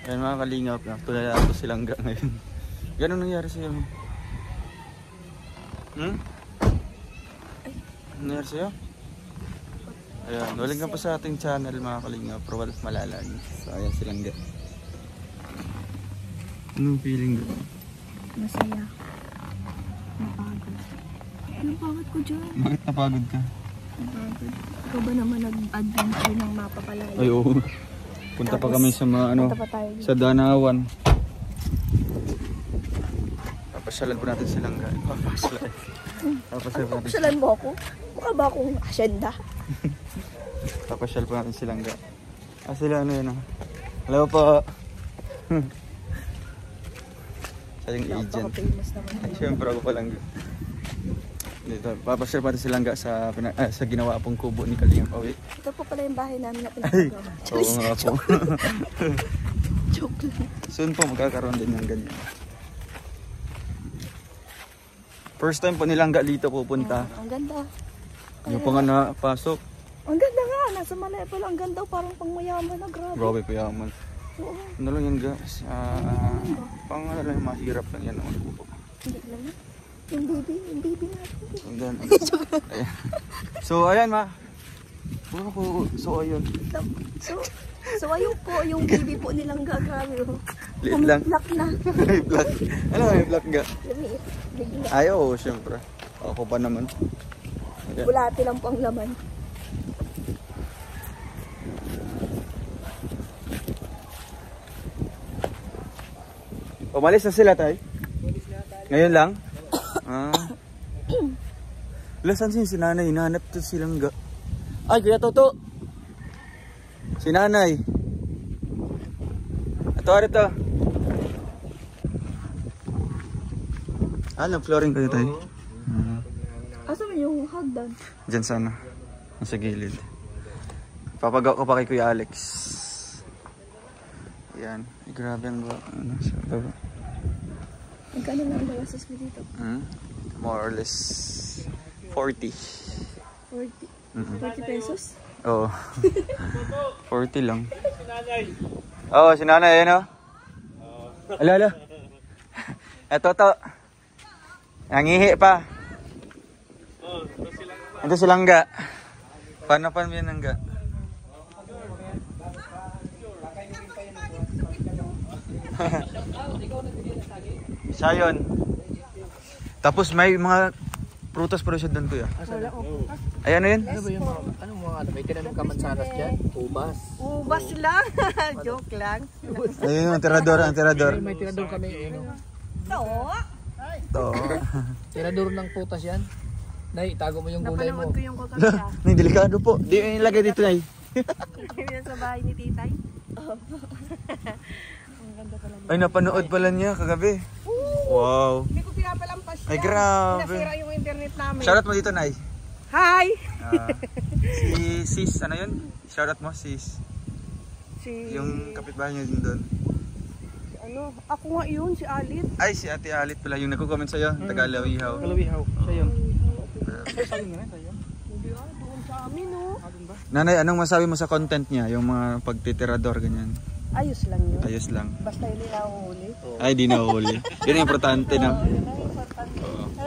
Ayan mga kalingap, tulala ito silang ngayon. Ganun nangyari sa'yo? Ano nangyari sa'yo? Ayan, walang ka pa sa ating channel mga kalingap, pero walang malalag. So ayan silang anong feeling doon? Masaya. Napagod. Anong pagod ko dyan? Bakit napagod ka? Napagod. Ikaw ba naman nag-adventure ng mapapalayo? Ay oo. Punta pa kami sa mga ano, sa Danawan. Papasyalan po natin silang guys. Papasyalan mo ako? Mukha ba akong asyenda? Papasyal po natin silang guys. Ah sila ano yun ah. Hello po. Sa yung agent. Ay, siyempre ako palang dito. Papasyal po natin silang guys sa ginawa pong kubo ni Kalingap Awi. Ito po pala yung bahay namin na pinagagawa. Oo nga po. Joke lang. Soon po magkakaroon din ng ganyan. First time po nilang dito pupunta. Ang ganda. Yung po nga napasok. Ang ganda nga. Nasa Malaya pala. Ang ganda. Parang pang mayaman na. Grabe. Grabe payaman. Oo. Ano lang yan guys. Pang ano lang mahirap lang yan. Hindi lang. Yung baby natin. Ang ganda. So ayan ma. So ayun. So ayun po. Yung baby po nilang gagrabe. Liit lang. Black na. May black. Ano may black ga? Bigla. Ay oo syempre. Ako pa naman. Ayan. Bulati lang po ang laman. Umalis na sila tay? Ngayon lang? Saan si nanay? Hinahanap to silang ga. Ay, Kuya Toto! Si nanay. Ito. Nag-flooring kayo tayo? Asa mo yung hagdan? Diyan sana. Nasa gilid. Papagaw ko pa kay Kuya Alex. Yan. Grabe ang ano sa baba. Magkano na ang bawasis mo dito? More or less 40. 40 pesos? Oo. 40 lang. Oo, si nanay yan o. Alo. Eto to. Nangihi pa. Ito silang ga. Paano pa yan ang ga? Sayon. Tapos may mga prutas pa rin siya doon kuya. Ay ano yun? Ano ba yung anong mga may tinanong ka mansanas dyan? Ubas. Ubas lang. Joke lang. Ayun yung tirador. May tirador kami. Ito. Tirador ng putas yan. Nay, itago mo yung gulay mo. Napanood ko yung kokasya. May delikado po. Di yung ilagay dito na Yan sa bahay ni Titay. Ang ganda pala niya. Ay napanood pala niya kagabi. Wow. Hindi ko pinapalampas siya. Ay grabe. Nasira yung internet namin. Shoutout mo dito Nay. Hi! Si Sis, ano yun? Shoutout mo Sis. Yung kapitbahay niya din doon. Ako nga yun, si Alit. Ay si Ate Alit pala yung nagko-comment sa'yo. Tagalawihaw. Kalawihaw. Siya yun. Doon sa amin, no? Nanay, anong masabi mo sa content niya? Yung mga pagtitirador ganyan. Ayos lang yun. Ayos lang. Basta hindi na uhuli. Ay di nahuli. Yun ang importante na.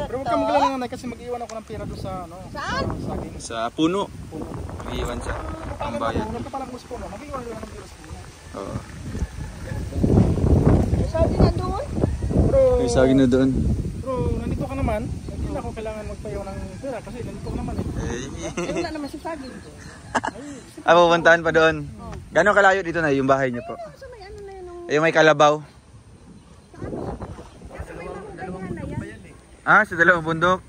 Pero huwag ka maglalala nanay kasi mag-iwan ako ng pera doon sa ano. Saan? Sa puno. Mag-iwan siya. Ang bayan. Huwag ka palang gusto mo. Mag-iwan lang ng pera sa puno. Oo. Sabi na doon? May saging na doon. Bro, nandito ka naman. Hindi na ako kailangan magpayaw ng pera kasi nandito ka naman eh. Wala naman si Sagin. Pupuntahan pa doon. Gano'ng kalayo dito na yung bahay niyo po? Sa may ano na yun? Yung may kalabaw. Sa may mga na yan. Sa dalawang bundok.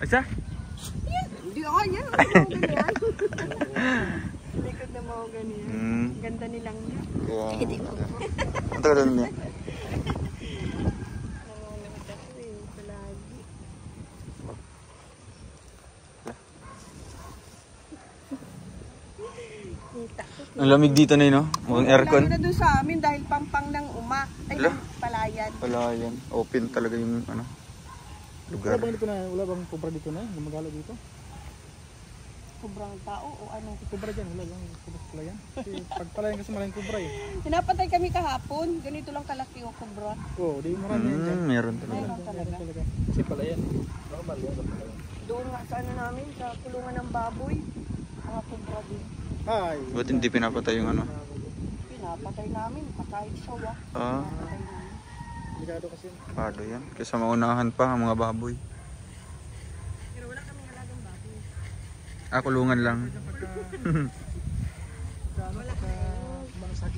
Asa? Hindi ako yan. Likod na mga ganyan. Ganda nilang yan. Ang taga doon niya. Ang lamig dito na yun, no? Mukhang aircon. Lalo na doon sa amin dahil pampang ng ay ng palayan. Palayan. Open talaga yung lugar. Wala bang dito na? Wala bang kumpra dito na? Gumagala dito? kubrang tao o ano? Kubra dyan, wala lang. Kubra yan. Kasi pagpalayan kasi maraming kubra eh. Pinapatay kami kahapon. Ganito lang kalaki yung kubra. Oo, di marami yan dyan. Meron talaga. Meron talaga. Kasi palayan. Normal yan. Doon nga sa ano namin, sa kulungan ng baboy. Mga kubra din. Ay. Ba't hindi pinapatay yung ano? Pinapatay namin. Kahit sawa. Ah, Pinapatay namin. Delikado kasi. pado yan. Kaysa maunahan pa ang mga baboy. Pero wala kaming alagang baboy. Kulungan lang.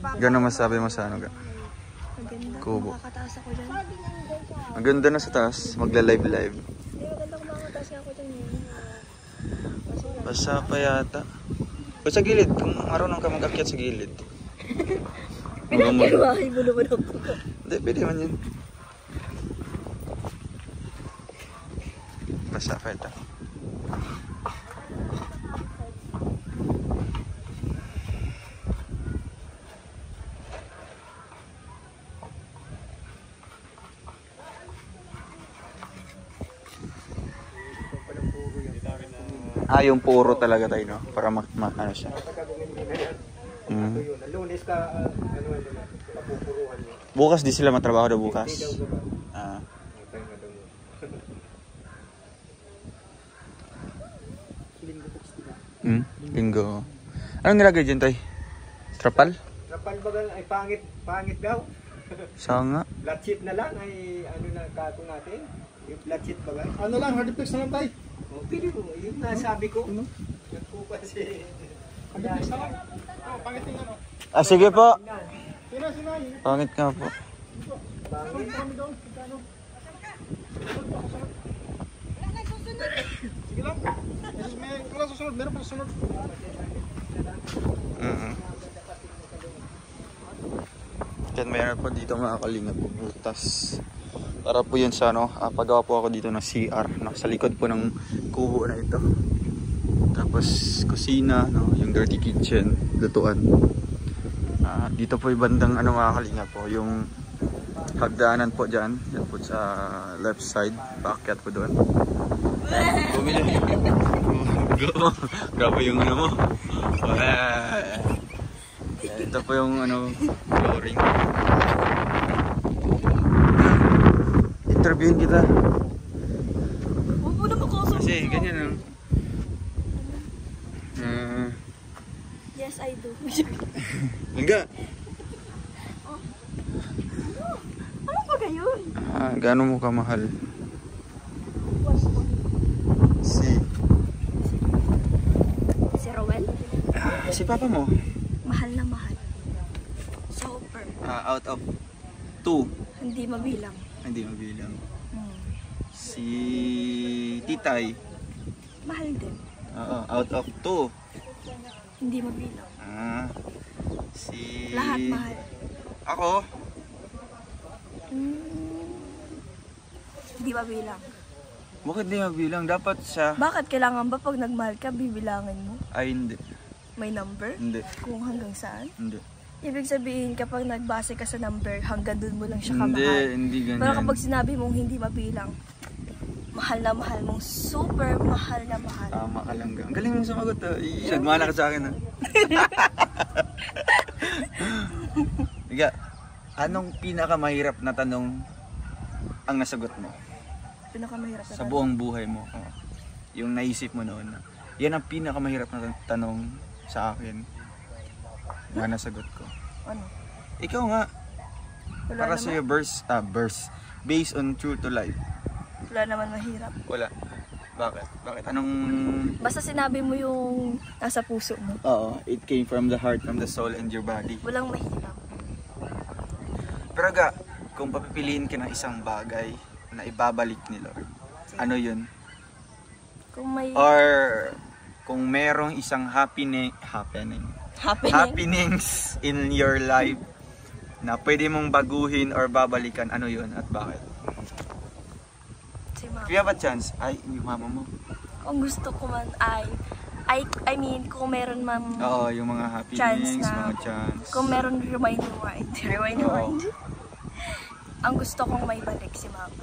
Papa, Gano'n masabi mo sa ano? maganda. Kubo. Makakataas ako dyan. Ang ganda na sa taas. Magla-live-live. Hindi, maganda kung makakataas nga ako dyan. Basa pa yata. O sa gilid. Kung marunong ka mag-akyat sa gilid. Pinagkiwahay mo naman ako. Hindi, pwede man yun. Basa pa yata. Yung puro talaga tayo, no? Para ano siya. Lunes ka, papupuruhan mo. Bukas di sila matrabaho daw bukas. Ah. Linggo. Anong nilagay dyan, tay? Trapal? Trapal bagal ay pangit daw. Sanga? Flat sheet na lang ay ano na kako natin. Yung flat sheet bagal. Ano lang, hardiplex na lang tayo. O pili mo, yung nasabi ko. Nagpupa si Hardiplex na lang. Oh, pangit yung ano. Sige po. Sina. Pangit nga po. Pangit kami doon. Ano? Sige lang. Wala susunod. Meron pa susunod. Then mayroon po dito mga kalingap po butas. Para po yun sa ano, pagawa po ako dito ng CR, no? Sa likod po ng kubo na ito. Tapos kusina, no? Yung dirty kitchen, lutuan. Dito po yung bandang ano mga kalingap po, yung hagdanan po dyan. Yan po sa left side, paakyat po doon. Bumili. Grabe yung ano mo. Ito po yung ano, flooring. Interviewin kita. Huwag mo na makasok. Kasi ganyan lang. Yes, I do. Enggak. Ano ba gayon? Gaano mo kamahal? Si Rowel? Si papa mo? Mahal na mahal. Super. Out of 2. Hindi mabilang. Hindi mabilang. Hmm. Si Titay. Mahal din. Out of 2. Hindi mabilang. Si... Lahat mahal. Ako? Hindi mabilang. Bakit di mabilang? Dapat siya... Bakit kailangan ba pag nagmahal ka, bibilangin mo? Ay, hindi. May number? Hindi. Kung hanggang saan? Hindi. Ibig sabihin, kapag nagbase ka sa number, hanggang dun mo lang siya Hindi, kamahal. hindi ganyan. Pero kapag sinabi mong hindi mabilang, mahal na mahal mong super mahal na mahal. Tama ka lang. Ang galing mong sumagot. Nagmana ka sa akin. Higa, anong pinakamahirap na tanong ang nasagot mo? Pinakamahirap na Sa buong buhay mo. Yung naisip mo noon. Yan ang pinakamahirap na tanong sa akin na nasagot ko. Ano? Ikaw nga. Wala Para naman. sa'yo, verse. Based on true to life. Wala naman mahirap. Wala. Bakit? Bakit? Anong... Basta sinabi mo yung nasa puso mo. Oo, it came from the heart, from the soul, and your body. Walang mahirap. Pero ga, kung papipiliin ka ng isang bagay na ibabalik ni Lord, ano yun? Kung may Or kung merong isang happenings in your life na pwede mong baguhin or babalikan, ano yun at bakit? si mama. If you have a chance, ay, yung mama mo. Kung gusto ko man I mean, kung meron man Oo, yung mga happenings, Chance na. mga chance. kung meron rewind. Oo. Ang gusto kong may balik si mama.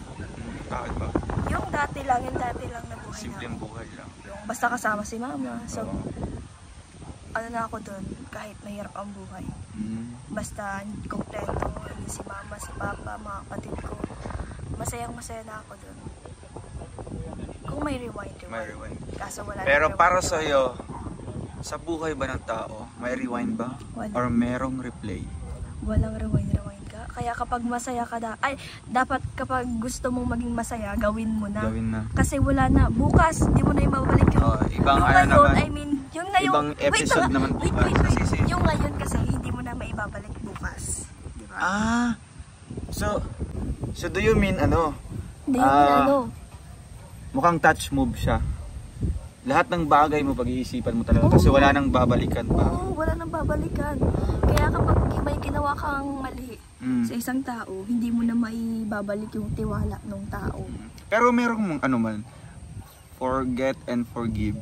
Bakit ba? Yung dati lang na buhay Simpleng namin. buhay lang. Yung basta kasama si mama. So, ano na ako dun, kahit mahirap ang buhay. Basta kompleto, hindi si mama, si papa, mga kapatid ko. Masayang-masaya na ako dun. Kung may rewind. May rewind. Kaso wala Pero na para rewind. sa'yo, sa buhay ba ng tao, may rewind ba? Wala. Or merong replay? Walang rewind ka. Kaya kapag masaya ka dapat kapag gusto mong maging masaya, gawin mo na. Gawin na. Kasi wala na. Bukas, di mo na yung mabalik yung... Ibang yung ano ngayon, naman. I mean, yung ngayon... Ibang episode naman bukas. Kasi Yung ngayon kasi, hindi mo na maibabalik bukas. Diba? So do you mean ano? Hindi ano. Mukhang touch move siya. Lahat ng bagay mo pag-iisipan mo talaga kasi wala nang babalikan pa. Oo, wala nang babalikan. Kaya kapag may ginawa kang mali sa isang tao, hindi mo na maibabalik yung tiwala ng tao. Pero merong ano man, forget and forgive.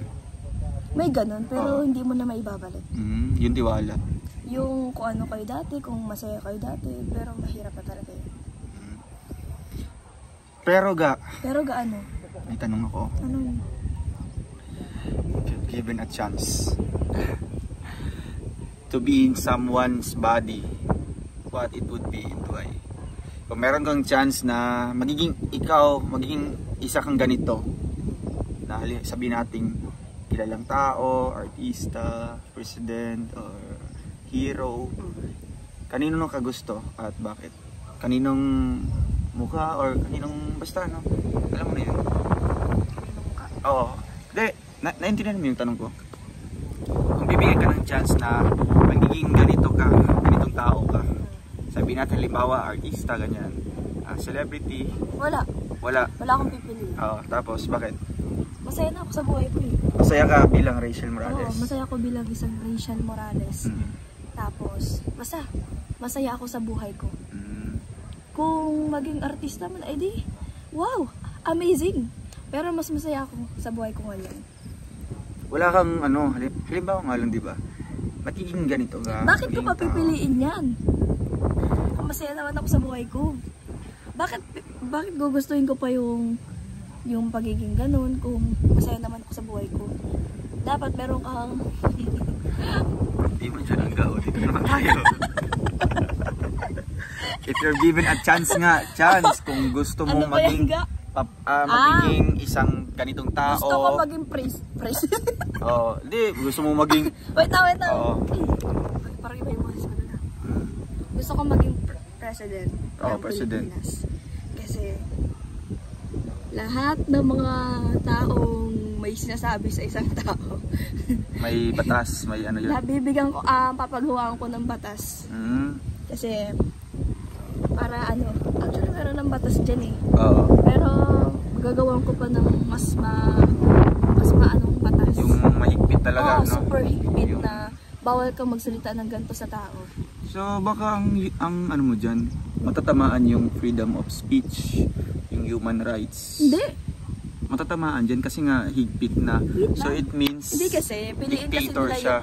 May ganun, pero hindi mo na maibabalik. Yung tiwala. Yung kung ano kayo dati, kung masaya kayo dati, pero mahirap na talaga yun. Pero gaano? may tanong ako. Ano yun? If given a chance to be in someone's body, what it would be and why? Kung meron kang chance na magiging isa kang ganito, na sabihin nating kilalang tao, artista, president, or hero, kanino nung kagusto at bakit? Kaninong mukha or kaninong basta, no? Alam mo na yun? Oo. Hindi, naintindihan mo yung tanong ko. Kung bibigyan ka ng chance na magiging ganitong tao ka, sabihin natin halimbawa artista, ganyan, celebrity, Wala akong pipiliin. Oo, tapos bakit? Masaya na ako sa buhay ko eh. Masaya ka bilang Rachel Morales. Oo, masaya ako bilang isang Rachel Morales. Tapos, masaya ako sa buhay ko. Kung maging artista man, ay di, wow, amazing. Pero mas masaya ako sa buhay ko ngayon. Wala kang halimbawa nga lang, di ba? Magiging ganito ka. Bakit ko papipiliin yan? Kung masaya naman ako sa buhay ko. Bakit gugustuhin ko pa yung pagiging ganun kung masaya naman ako sa buhay ko? Dapat meron kang... Hindi mo dyan ang gao. Dito naman tayo. If you're given a chance kung gusto mo maging isang ganitong tao. Gusto ko maging president. Hindi, gusto mo maging... Wait na. Parang iba yung boses ko na. Gusto ko maging president ng Pilipinas. Kasi lahat ng mga taong may sinasabi sa isang tao. May batas, may ano yun. Bibigyan ko, papagawa ko ng batas. Kasi para actually meron ng batas dyan eh. Pero gagawin ko pa ng mas maanong batas. Yung mahigpit talaga, no? Super higpit na bawal kang magsalita ng ganito sa tao. So baka ang ano mo dyan, matatamaan yung freedom of speech, yung human rights. Hindi. Matatamaan dyan kasi nga higpit na. So it means hindi kasi piliin kasi nila siya.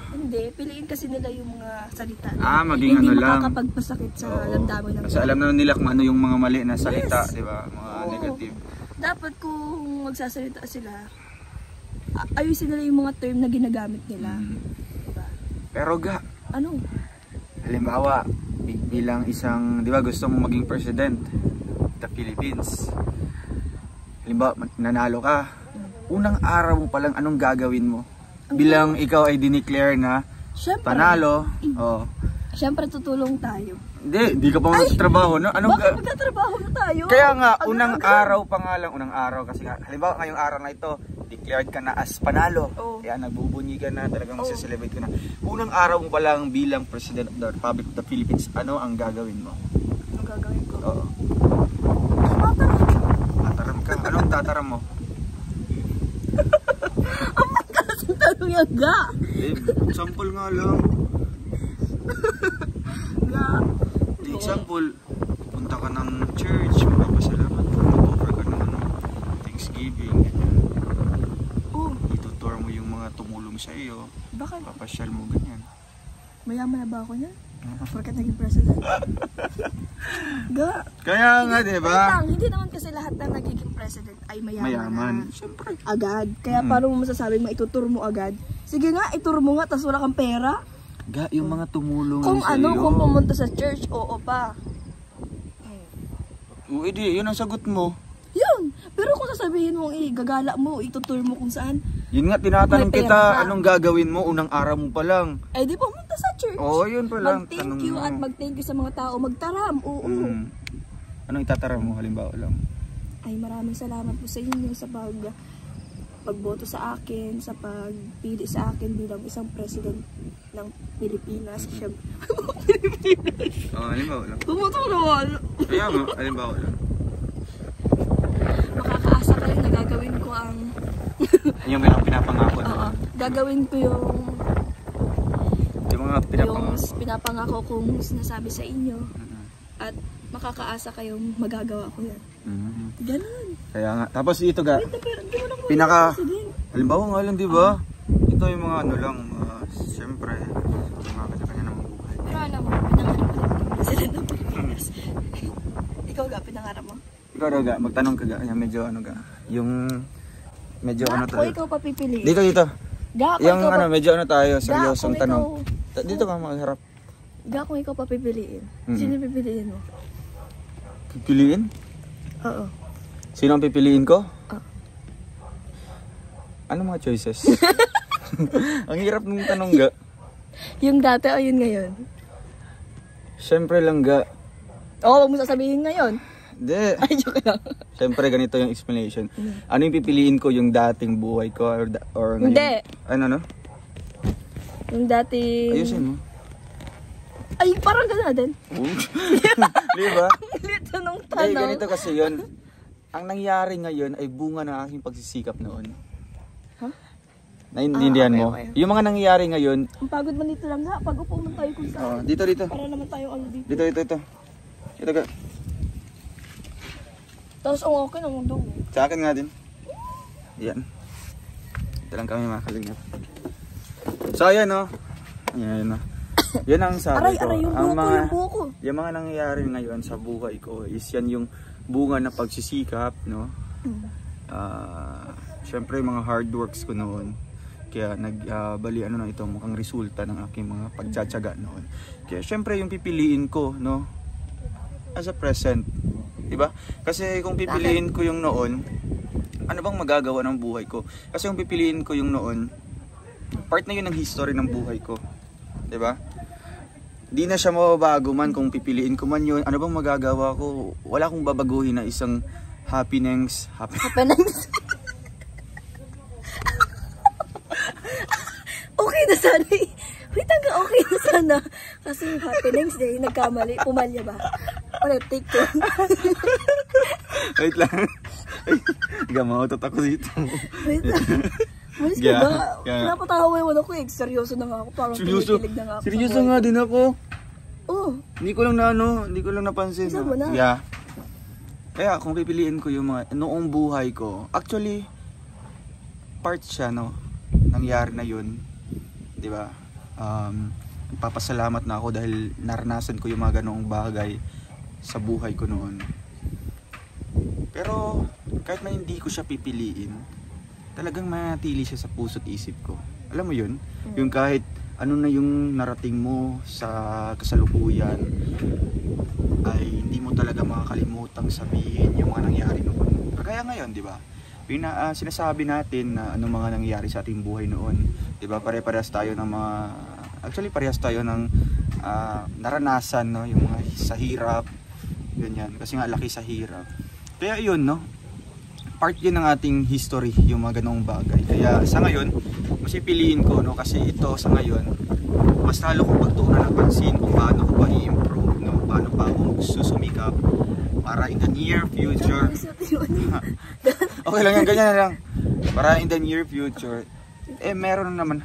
Piliin kasi nila yung mga salita. Maging hindi lang. makakapagpasakit sa damdamin ng kasi alam na nila kung ano yung mga mali na salita, di ba? Mga negative. Dapat kung magsasalita sila, ayusin nila yung mga term na ginagamit nila. Diba? Pero ano? Halimbawa, bilang isang, di ba, gusto mo maging president the Philippines. Halimbawa, nanalo ka. Unang araw mo palang anong gagawin mo? Bilang ikaw ay dineclare na panalo. Siyempre tutulong tayo. Hindi ka pa magtatrabaho, no? Bakit magtatrabaho na tayo? Kaya nga, unang araw kasi nga, halimbawa ngayong araw na ito, declared ka na as panalo. Kaya nagbubunyi ka na, talagang magsiselebrate ka na. Unang araw mo palang bilang President of the Republic of the Philippines, ano ang gagawin mo? Ang gagawin ko? Tataram ka. Anong tataram mo? Ang magkalasing tanong yan, Example nga lang. Example, punta ka ng church, magpapasalamat ka, mag-offer ka ng Thanksgiving. Itutour mo yung mga tumulong sa iyo. Bakit? Papasyal mo ganyan. Mayaman na ba ako niyan? Porket naging president. Kaya nga, di ba? Wait lang, hindi naman kasi lahat na nagiging president ay mayaman. Siyempre. Agad. Kaya paano mo masasabing maitutur mo agad? Sige nga, itur mo nga, tas wala kang pera. Yung mga tumulong Kung sa iyo. kung pumunta sa church, oo pa. Di, yun ang sagot mo. Yun. Pero kung sasabihin mo, gagala mo, itutur mo kung saan. Yun nga, tinatanong May kita, pera. anong gagawin mo unang araw mo pa lang? Di pumunta sa church. Oo, yun pa lang. Mag-thank you at mag-thank you sa mga tao. Magtaram, oo. Anong itataram mo, halimbawa lang? Ay, maraming salamat po sa inyo sa pagboto sa akin, sa pagpili sa akin bilang isang president ng Pilipinas. Pilipinas. Halimbawa lang. Bumoto ko naman. Kaya nga, halimbawa lang. Makakaasa kayo na gagawin ko ang... Yung pinapangako na. Oo. Gagawin ko yung Yung mga pinapangako. pinapangako kong sinasabi sa inyo. At makakaasa kayong magagawa ko yan. Ganun. Kaya nga. Tapos ito ga. Wait, pero hindi mo na muna Pinaka... president. Halimbawa nga lang, di ba? Ito yung mga ano lang. Siyempre, yung mga kanya-kanya ng buhay. Pero alam mo, pinangarap ko lang ng president ng Pilipinas. Ikaw ga, pinangarap mo? Ikaw ga, magtanong ka ga. Yung medyo ano ga. Yung... Medyo ano Ga, tayo. kung ikaw papipiliin. Dito. Ga, kung Yung ikaw ano, medyo ano tayo. Seryosong kung tanong. ikaw- Dito ka magharap. Ga, kung ikaw papipiliin. Sino pipiliin mo? Pipiliin? Oo. Sino ang pipiliin ko? Ah. Ano mga choices? Ang hirap ng tanong ga. Yung dati o yun ngayon? Siyempre lang ga. Oo, wag mo sasabihin ngayon. Hindi. Ay, joke lang. Siyempre ganito yung explanation. Ano yung pipiliin ko, yung dating buhay ko or ngayon? Hindi. Ano? Yung dati... Ayusin mo. Ay, parang gano'n din. Di ba? Ang lito nung Ay, tanong. ganito kasi yun. Ang nangyari ngayon ay bunga ng aking pagsisikap noon. Huh? Naiintindihan okay, mo? okay. Yung mga nangyari ngayon, Ang pagod man dito lang nga. Pag upo man tayo kung saan. dito. Para naman tayo ano dito. Dito. Ito ka. Tapos ang okay na mundo mo. Sa akin nga din. Yan. Ito lang kami makalingap. So ayan o. Ayan o. Yan ang sabi ko. Aray, yung buko. Yung mga nangyayari ngayon sa buhay ko is yan yung bunga na pagsisikap, no? Siyempre mga hard works ko noon. Kaya nagbali na ito mukhang resulta ng aking mga pagtsatsaga noon. Kaya siyempre yung pipiliin ko, no? As a present. Diba? Kasi kung pipiliin ko yung noon, ano bang magagawa ng buhay ko? Kasi kung pipiliin ko yung noon, part na yun ng history ng buhay ko. Diba? Di na siya mababago man kung pipiliin ko man yun. Ano bang magagawa ko? Wala akong babaguhin na isang happenings. Okay na sana eh. Wait hanggang okay na sana. Kasi yung happenings day, nagkamali. Pumalya ba? Ulit, take two. Wait lang. Gamautot ako dito. Wait lang. Malis ka ba? Pinapatawa yung ako eh. Seryoso na nga ako. Parang kinikilig na nga ako. Seryoso nga din ako. Oh. Hindi ko lang napansin. Isa mo na. Yeah. Kaya kung pipiliin ko yung mga noong buhay ko, actually part siya no nangyari na yun. 'Di ba? Nagpapasalamat na ako dahil naranasan ko yung mga ganoong bagay sa buhay ko noon. Pero kahit na hindi ko siya pipiliin, talagang manatili siya sa puso't isip ko. Alam mo yun? Yung kahit ano na yung narating mo sa kasalukuyan ay hindi mo talaga makakalimutang sabihin yung mga nangyari noon. Kaya ngayon, di ba? Sinasabi natin na anong mga nangyari sa ating buhay noon. Di ba? Pare-parehas tayo ng mga... Actually, parehas tayo ng naranasan, no? Yung mga sa hirap. Ganyan. Kasi nga, laki sa hirap. Kaya yun, no? Part yun ng ating history, yung mga ganong bagay. Kaya sa ngayon, mas pipiliin ko, no? Kasi ito sa ngayon, mas lalo kong pagtuunan ng pansin kung paano ko ba i-improve, no? Paano pa akong susumikap para in the near future. Okay lang yan, ganyan na lang. Para in the near future, meron naman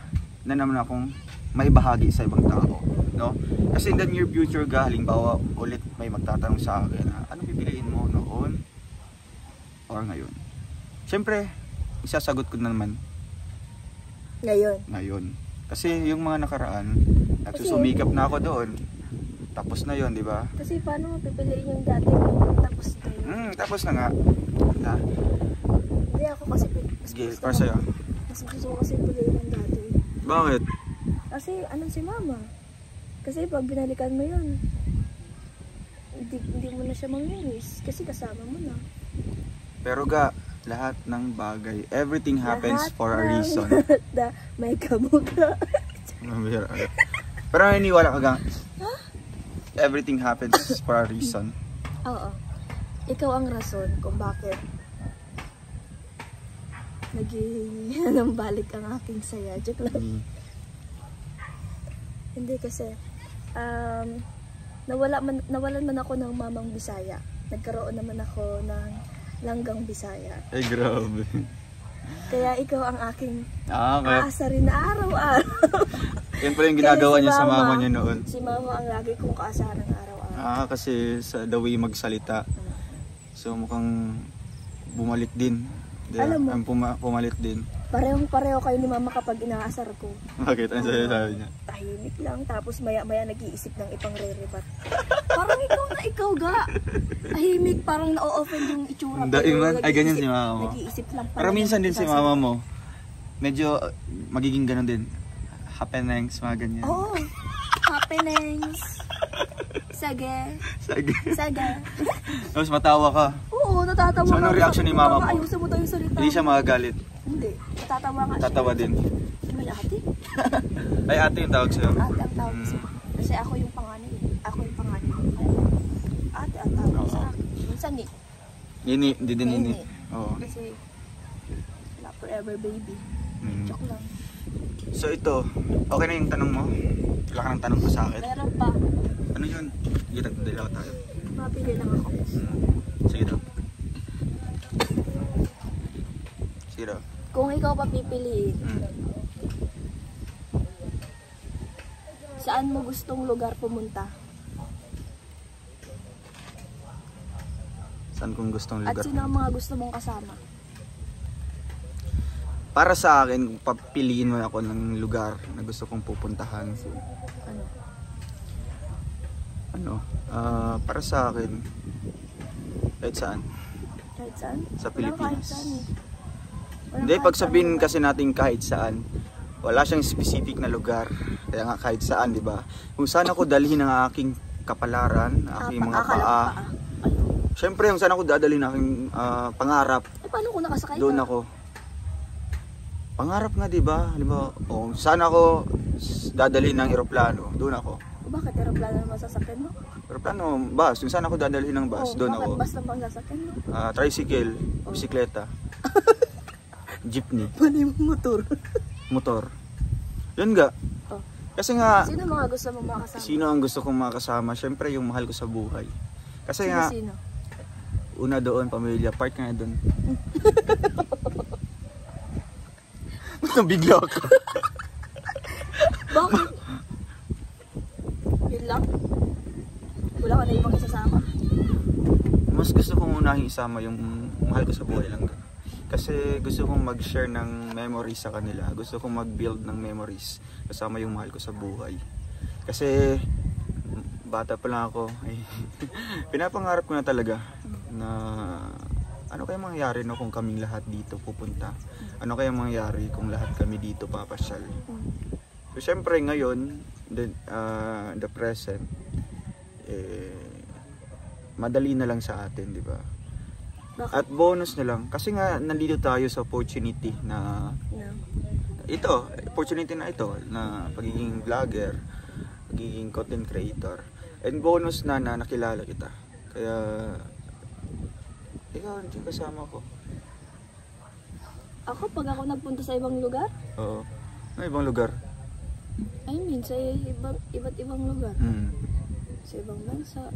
akong may bahagi sa ibang tao, no? Kasi in the near future, halimbawa ulit may magtatanong sa akin, ano pipiliin mo noon or ngayon? Siyempre, isasagot ko na naman Ngayon. Kasi yung mga nakaraan, nagsusumikap na ako doon. tapos na yon, di ba? Kasi paano pipiliin yung dati mo, tapos ito yun. Tapos na nga. Na. Hindi ako kasi, Sige, para sa'yo. mas gusto ko kasi piliin yung dati. Bakit? Kasi anong si mama? Kasi pag binalikan mo yun, hindi mo na siya mamimiss. Kasi kasama mo na. Pero ga, lahat ng bagay, everything happens Lahat for a ng- reason. May kamukha. Pero naniniwala ka ga, everything happens for a reason. Oo. Ikaw ang rason kung bakit naghihingi ng balik ang aking saya. Joke lang. Hindi kasi, nawalan man ako ng mamang Bisaya. Nagkaroon naman ako ng langgang Bisaya. Ay, grabe. Kaya ikaw ang aking Kaya, aasa rin na araw-araw. yan pala yung ginagawa Kaya niya sa mama niya noon. Si mama ang lagi kong kaasahan ng araw-araw. Kasi sa the way magsalita. So mukhang bumalik din. Alam mo, pumalit din. Parehong-pareho kayo ni mama kapag inaasar ko. Bakit? Ano sabi niya? Tahimik lang, tapos maya-maya nag-iisip ng ipang re-rebat. Parang ikaw ga. Tahimik, parang na-offend yung itsura. Ay, ganyan si mama mo. Nag-iisip lang pala. Pero minsan din si mama mo, medyo magiging ganun din. Happenings, mga ganyan. Oo. Happenings. Sage. Tapos matawa ka. Oo, natatawa So, anong reaction ni mama mo? Ayusin mo tayo yung salita. Hindi siya magagalit. Hindi. Natatawa nga siya. Tatawa din. May ate. Ay, ate yung tawag sa'yo. Ate ang tawag sa kasi ako yung panganay. Ako yung panganay. Kaya, ate ang tawag sa akin. Minsan ni. Hindi din Nini. ini. Oo. Kasi, wala forever baby. Joke lang. So ito, okay na yung tanong mo? Wala ka ng tanong pa sa akin? Meron pa. Ano yun? Sige, nagdadalaw tayo. Mapili lang ako. Sige daw. Sige daw. Kung ikaw papipiliin, saan mo gustong lugar pumunta? Saan kong gustong At lugar? sino ang mga gusto mong kasama? Para sa akin, papiliin mo ako ng lugar na gusto kong pupuntahan. Ano? Para sa akin, kahit saan. Kahit saan? Sa Walang Pilipinas. kahit saan eh. Walang Hindi, kahit pag sabihin saan. kasi natin kahit saan, wala siyang specific na lugar. Kaya nga kahit saan, di ba? Kung saan ako dalhin ang aking kapalaran, aking mga paa. Siyempre, yung saan ako dadalhin ang aking pangarap, Paano kung nakasakay doon ka? ako. Pangarap nga, di ba? Saan ako dadalhin ng eroplano, doon ako. Bakit aeroplano naman sasakyan mo? Eroplano, bus. Yung saan ako dadalhin ng bus, doon ako. Bakit bus lang pang sasakyan mo? Tricycle, bisikleta, jeepney, Mali mo motor. motor. Yun nga. Oh. Kasi nga, Sino mga gusto mo makasama? sino ang gusto kong makasama? Siyempre, yung mahal ko sa buhay. Kasi nga, Sino? una doon, pamilya, part ka na doon. Ba't nabigla ka? Bakit? Yun lang? Wala ka na ibang isasama? Mas gusto kong unahin isama yung mahal ko sa buhay lang. Kasi gusto kong mag-share ng memories sa kanila. Gusto kong mag-build ng memories kasama yung mahal ko sa buhay. Kasi bata pa lang ako, pinapangarap ko na talaga na ano kaya mangyayari no kung kaming lahat dito pupunta. Ano kaya mangyayari kung lahat kami dito papasyal. So syempre ngayon, the present, madali na lang sa atin, di ba? Bakit? At bonus na lang kasi nga nandito tayo sa opportunity na No. ito, opportunity na ito na pagiging vlogger, pagiging content creator. And bonus na nakilala kita. Kaya ikaw hindi kasama ko. Ako, pag ako nagpunta sa ibang lugar, Oo. May ibang lugar. I mean, sa iba't ibang lugar. Sa ibang bansa.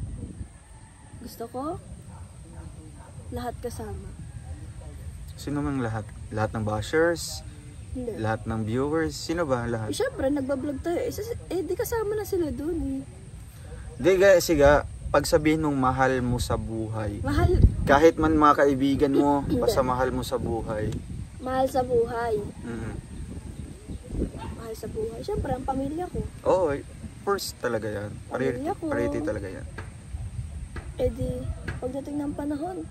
Gusto ko, lahat kasama. Sino mang lahat? Lahat ng bashers? Hindi. Lahat ng viewers? Sino ba lahat? Siyempre, nagbablog tayo. Di kasama na sila dun eh. Di kasi pag sabihin mong mahal mo sa buhay, Mahal. kahit man mga kaibigan mo, basta mahal mo sa buhay. Mahal sa buhay. Mm. Mahal sa buhay. Siyempre, ang pamilya ko. Oo, first talaga yan. Pamilya ko. Priority talaga yan. Eh di, pagdating ng panahon,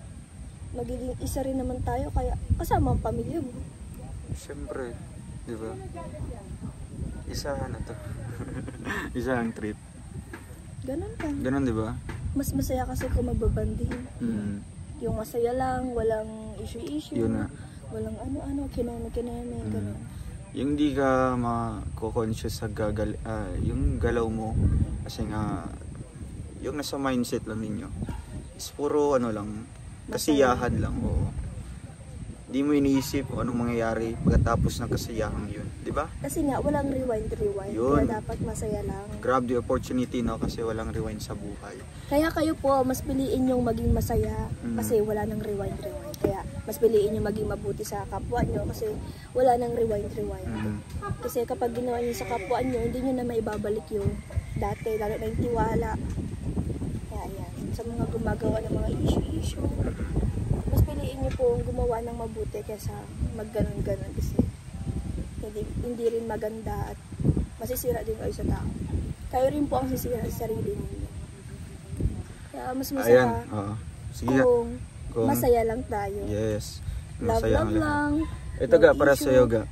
magiging isa rin naman tayo, kaya kasama ang pamilya mo. Siyempre, di ba? Isahan na to. Isang trip. Ganun ka. Ganun, di ba? Mas masaya kasi kung magbabanding. Mm. Yung masaya lang, walang issue-issue. Yun na. Walang ano-ano, kineme, ganun. Yung hindi ka ma-conscious sa yung galaw mo. Kasi nga, yung nasa mindset lang ninyo is puro ano lang, kasiyahan lang. Oo. Hindi mo iniisip kung anong mangyayari pagkatapos ng kasiyahan yun. Di ba? Kasi nga, walang rewind. Yun. Kaya dapat masaya lang. Grab the opportunity, no? Kasi walang rewind sa buhay. Kaya kayo po, mas piliin yung maging masaya kasi wala nang rewind. Kaya mas piliin yung maging mabuti sa kapwa nyo kasi wala nang rewind. Kasi kapag ginawa nyo sa kapwa nyo, hindi nyo na maibabalik yung dati, lalo na yung tiwala. Kaya yan, sa mga gumagawa ng mga issue, mas piliin nyo po gumawa ng mabuti kaysa magganon-ganon kasi hindi rin maganda at masisira din kayo sa tao. Kayo rin po ang sisira sa sarili ninyo. Kaya mas masaya Sige kung masaya lang tayo. Yes. Love lang. Ito ga, para sa iyo ga.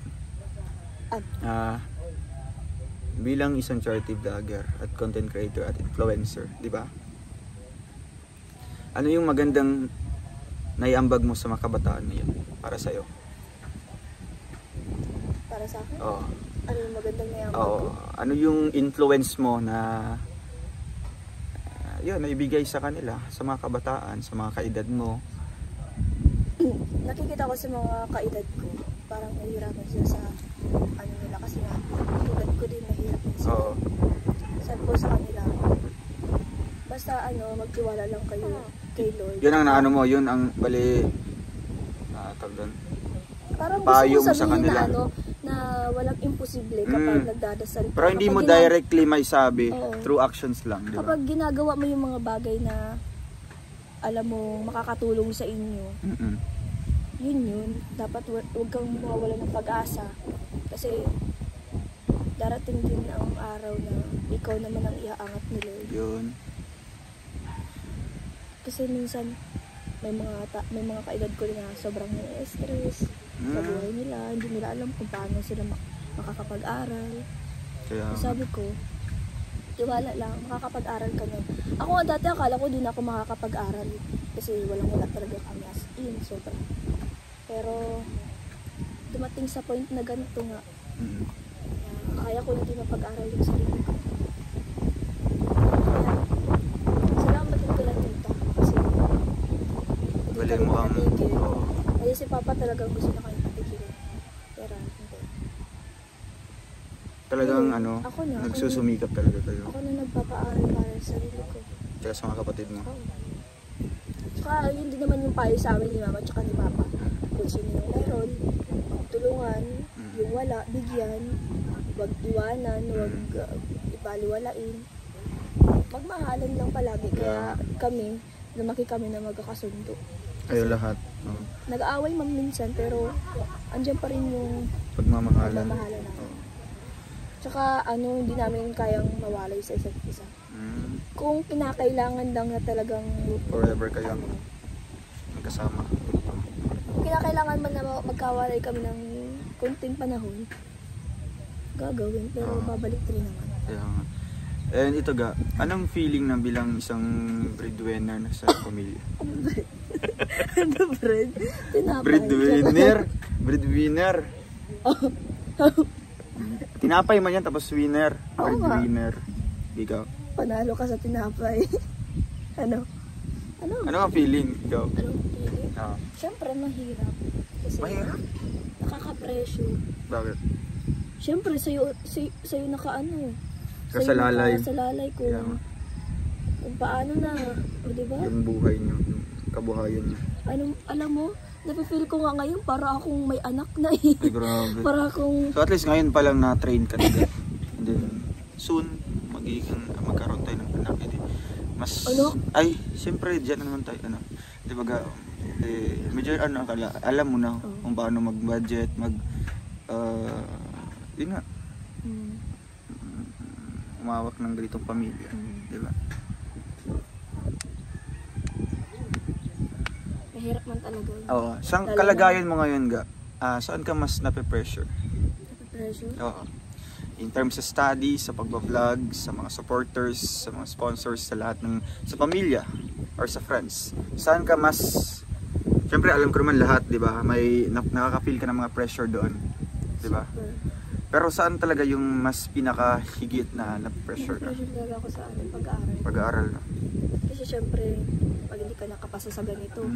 Bilang isang charity vlogger at content creator at influencer, di ba? Ano yung magandang naiambag mo sa mga kabataan ngayon para sa iyo? Para sa akin? Oo. Ano yung magandang naiambag ko? Ano yung influence mo na yun, naibigay sa kanila, sa mga kabataan, sa mga kaedad mo? Nakikita ko sa mga kaedad ko, parang nahihirapan sila sa ano nila kasi nga, tulad ko din nahihirapan sila. Oo. Sabi ko sa kanila, basta magtiwala lang kayo kay Lord. Yun ang naano mo, yun ang bali tawag doon. Parang Payo gusto mo ko sa sabihin kanila. na walang imposible kapag nagdadasal ka. Pero hindi mo Kapag directly may sabi, Oo. through actions lang, di ba? kapag ginagawa mo yung mga bagay na alam mo makakatulong sa inyo, yun. Dapat huwag kang mawawala ng pag-asa. Kasi darating din ang araw na ikaw naman ang iaangat ni Lord. Yun. Kasi minsan may mga kaedad ko na sobrang na-stress sa buhay nila. Hindi nila alam kung paano sila makakapag-aral. Kaya So, sabi ko, tiwala lang, makakapag-aral ka na. Ako nga dati akala ko din ako makakapag-aral kasi wala talaga kami as in, sobrang. Pero dumating sa point na ganito nga, kaya ko hindi mapag-aral yung sarili ko. Kaya, salamat din kila tita kasi galing mo ang kasi si Papa talagang gusto na kayo patigilin. Pero hindi. talagang Ako na, nagsusumikap talaga kayo. Ako na nagpapaaral para sa sarili ko. Kaya sa mga kapatid mo. Oo. Tsaka yun din naman yung payo sa amin ni Mama tsaka ni Papa. Kung sino yung meron, tulungan, yung wala, bigyan, huwag iwanan, huwag ibaliwalain. Magmahalan lang palagi. Kaya kami, lumaki kami na magkakasundo. Kayo lahat. Nag-aaway man minsan, pero andyan pa rin yung Pagmamahalan. namin. Tsaka hindi namin kayang mawalay sa isa't isa. Kung kinakailangan lang na talagang Forever kayo magkasama. kung kinakailangan man na magkawalay kami ng konting panahon, gagawin, pero babalik rin naman. Kaya nga. And ito ga, anong feeling na bilang isang breadwinner na sa pamilya? Ano bread? Tinapay. Breadwinner. Tinapay man yan tapos winner. Oo nga. Breadwinner. Ikaw. Panalo ka sa tinapay. Ano? Ano ang feeling? Ikaw. Anong feeling? Siyempre, mahirap. Kasi Mahirap? nakaka-pressure. Bakit? Siyempre, sa'yo nakaano. Kasalalay. Kasalalay kung, Yeah. kung paano na. O, diba? Yung buhay nyo. Yung kabuhayan nyo. Alam mo, napifeel ko nga ngayon para akong may anak na eh. Ay, grabe. Para akong, So at least ngayon pa lang na-train ka na. And then, soon, magkaroon tayo ng anak. Mas, ay, siyempre, dyan na naman tayo. Di ba medyo alam mo na kung paano mag-budget, yun nga. humawak ng ganitong pamilya, di ba? Mahirap man talaga. Oo. Saan kalagayan mo ngayon, Ga? Saan ka mas nape-pressure? Pressure? Oo. In terms of studies, sa pagbablog, sa mga supporters, sa mga sponsors, sa lahat ng, sa pamilya, or sa friends. Saan ka mas, syempre alam ko naman lahat, di ba? May nakaka-feel ka ng mga pressure doon, di ba? Pero saan talaga yung mas pinakahigit na pressure ka? Pressure talaga ako sa pag-aaral. Pag-aaral na. Kasi syempre, pag hindi ka nakapasa sa ganito,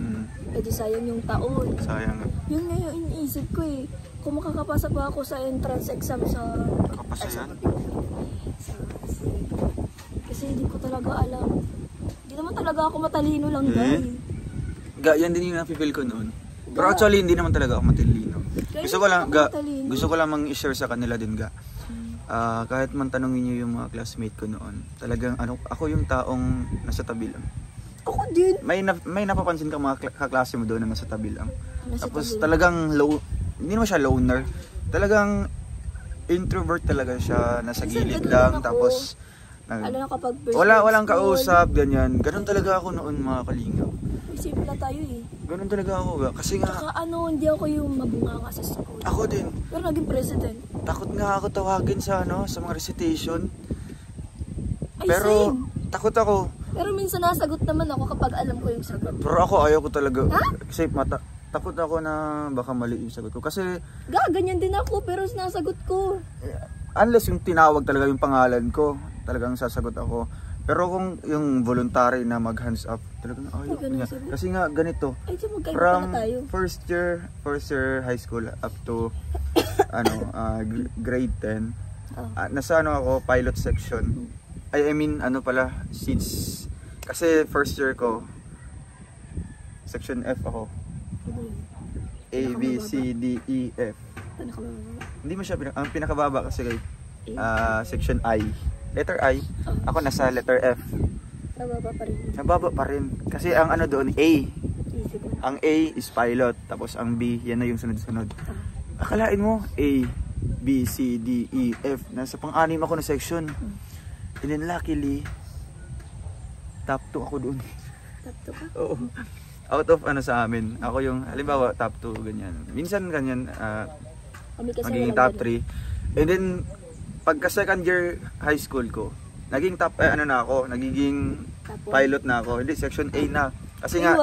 edi sayang yung taon. Sayang. Yun nga yung iniisip ko eh. Kung makakapasa pa ako sa entrance exam sa... Nakapasa yan? Kasi hindi ko talaga alam. Hindi naman talaga ako matalino lang dahil. Yan din yung napipil ko noon. Pero actually, hindi naman talaga ako matalino. Gusto ko lang i-share sa kanila din, Ga. Kahit man tanongin niyo yung mga classmate ko noon, talagang ako yung taong nasa tabi lang. Ako din. May napapansin ka mga kaklase mo doon na nasa tabi lang. Tapos tabi. talagang hindi naman siya loner. Talagang introvert talaga siya, nasa gilid lang. Tapos walang kausap, ganyan. Ganun talaga ako noon, mga kalingap. Simple lang tayo eh. Ganun talaga ako, Ga. Kasi nga hindi ako yung mabunganga sa school. ako din. Pero naging president. Takot nga ako tawagin sa sa mga recitation. Ay, Pero same. takot ako. Pero minsan nasagot naman ako kapag alam ko yung sagot. Pero ako ayaw ko talaga. Kasi takot ako na baka mali yung sagot ko. Kasi ganyan din ako pero nasagot ko. Unless yung tinawag talaga yung pangalan ko, talagang sasagot ako. Pero kung yung voluntary na mag hands up, talagang ayaw ko niya. Kasi nga ganito. Ay, from tayo. first year high school up to grade 10. Nasa ako pilot section. I mean since kasi first year ko section F ako. A, B, C, D, E, F. Hindi mo siya ang pinakababa kasi kay section I. Letter I. Ako nasa letter F. Nababa pa rin. Kasi ang doon A. Ang A is pilot. Tapos ang B, yan na yung sunod-sunod. Akalain mo A, B, C, D, E, F. Nasa pang-anim ako na section. And then luckily top 2 ako doon. Top 2 ka? Oo. Out of sa amin. Ako yung halimbawa top 2 ganyan. Minsan ganyan magiging top 3. And then pagka second year high school ko, naging top na ako, nagiging pilot na ako. Hindi section A na. Kasi nga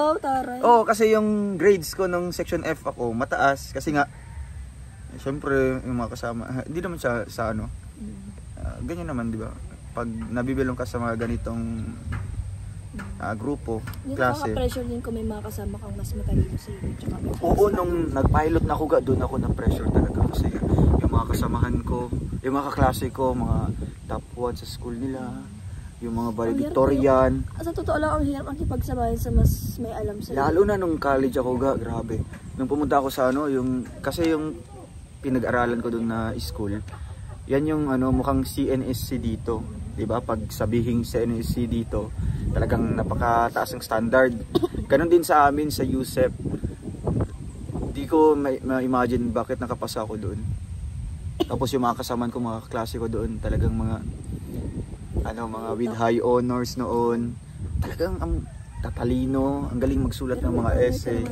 kasi yung grades ko nung section F ako mataas kasi nga syempre yung mga kasama hindi naman siya sa ganyan naman, di ba? Pag nabibilong ka sa mga ganitong grupo, klase. Pressure din kung may mga kasama kang mas matalino sa iyo. Oo, nung nag-pilot na ako, doon ako na pressure talaga kasi yung mga kasamahan ko, yung mga kaklase ko, mga top 1 sa school nila, yung mga valedictorian. Sa totoo lang, ang hirap ang kipagsabayan sa mas may alam sa iyo. Lalo na nung college ako, grabe. Nung pumunta ako sa kasi yung pinag-aralan ko doon na school, yan yung mukhang CNSC dito. Diba? Pag sabihing CNSC dito, talagang napakataas ng standard. Ganon din sa amin sa USEP. Hindi ko ma-imagine bakit nakapasa ako doon. Tapos yung mga kasamaan ko, mga klase ko doon, talagang mga mga with high honors noon. Talagang tatalino, ang galing magsulat ng mga essay.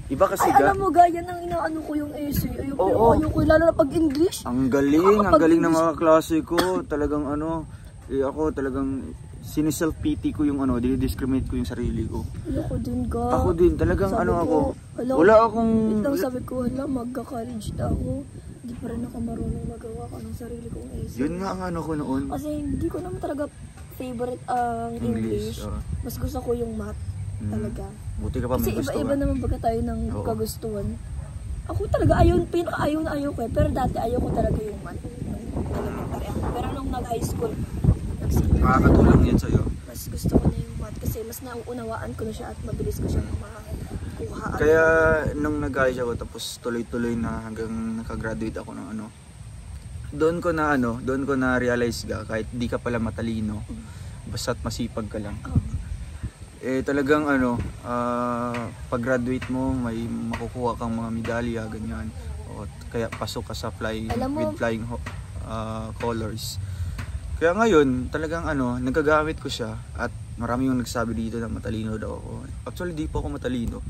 Iba kasi alam mo gaya ng inaano ko yung essay. Ayoko lalo na pag English. Ang galing ng mga klase ko. Talagang ako talagang siniself-pity ko yung dinidiscriminate ko yung sarili ko. Ayoko din, Ga. Ako din, talagang ako. Wala akong... Sabi ko, magka-college na ako. Hindi pa rin ako marunong magawa ko ng sarili kong essay. Yun nga ang ko noon. Kasi hindi ko naman talaga favorite ang English. Mas gusto ko yung math talaga. Buti ka pa may gusto. Kasi iba-iba naman pagka tayo ng kagustuhan. Ako talaga ayaw ko eh. Pero dati ayaw ko talaga yung math. Pero nung nag-high school, makakatulong yan sa'yo. mas gusto ko na yung math kasi mas nauunawaan ko na siya at mabilis ko siya makuha. Kaya nung nag-college ako tapos tuloy-tuloy na hanggang nakagraduate ako ng doon ko na realize kahit di ka pala matalino, basta't masipag ka lang. Talagang pag graduate mo may makukuha kang mga medalya ganyan. Kaya pasok ka sa with flying colors. Kaya ngayon, talagang nagagamit ko siya at marami yung nagsabi dito na matalino daw ako. Actually, di po ako matalino.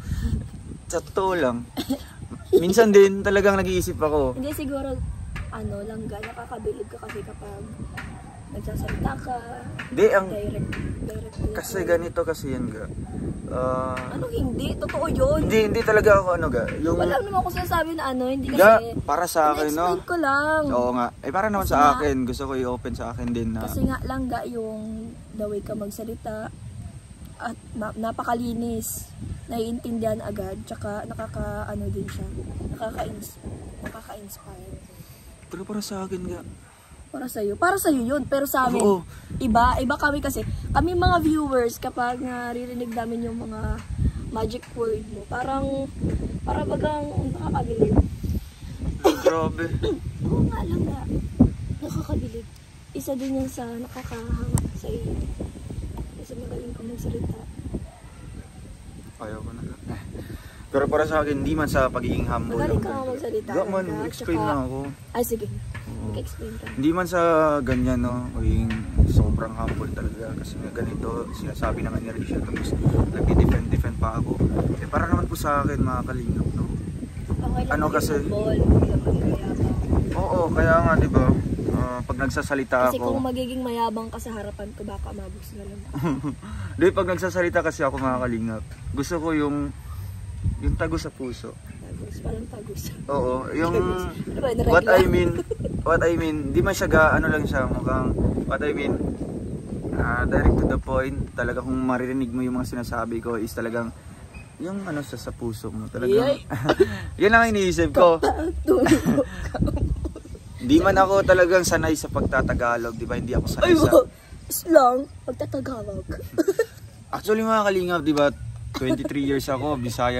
Sa totoo lang. Minsan din talagang nag-iisip ako. Hindi siguro, langga, nakakabilib ka kasi kapag nagsasalita ka, Di, direct kasi ganito kasi yan ga. Hindi? Totoo yun. Hindi talaga ako yung Wala naman ako sinasabi na hindi ga, kasi. para sa akin, no? Explain ko lang. Oo nga. Para naman Kasi sa akin, gusto ko i-open sa akin din na. Kasi nga langga yung the way ka magsalita at napakalinis. Naiintindihan agad, tsaka din siya. Nakaka-inspire. Pero para sa akin ga. Para sa'yo yun. Pero sa amin, Oo. iba kami kasi. Kami mga viewers, kapag naririnig namin yung mga magic word mo, parang bagang nakakabilib. Grabe. Oo nga lang nga. Nakakabilib. Isa din yan sa nakakahanga sa iyo. Kasi magaling ka magsalita. Ayaw ko na. Pero para sa akin, hindi man sa pagiging humble. Magaling ka nga magsalita. Ga man, explain na ako. Ay, sige. Mag-explain ka. Hindi man sa ganyan, no, magiging sobrang humble talaga. Kasi nga ganito, sinasabi na nga ni Risha, tapos nag-defend pa ako. Para naman po sa akin, mga kalingap, no. Okay lang Kasi, mayabang. oo, kaya nga, di ba, pag nagsasalita Kasi ako. kung magiging mayabang ka sa harapan ko, baka mabos na lang. Di, pag nagsasalita kasi ako, mga kalingap, gusto ko yung tago sa puso. Tagus, parang tagus. Oo, yung Ano ba, what I mean, di man siya lang siya, mukhang, what I mean, direct to the point, talaga kung maririnig mo yung mga sinasabi ko is talagang, yung sa puso mo, talagang, yun lang iniisip ko. Di man ako talagang sanay sa pagtatagalog, di ba, hindi ako sanay sa... Islang, pagtatagalog. Actually mga kalingap, di ba, 23 years ako, Bisayang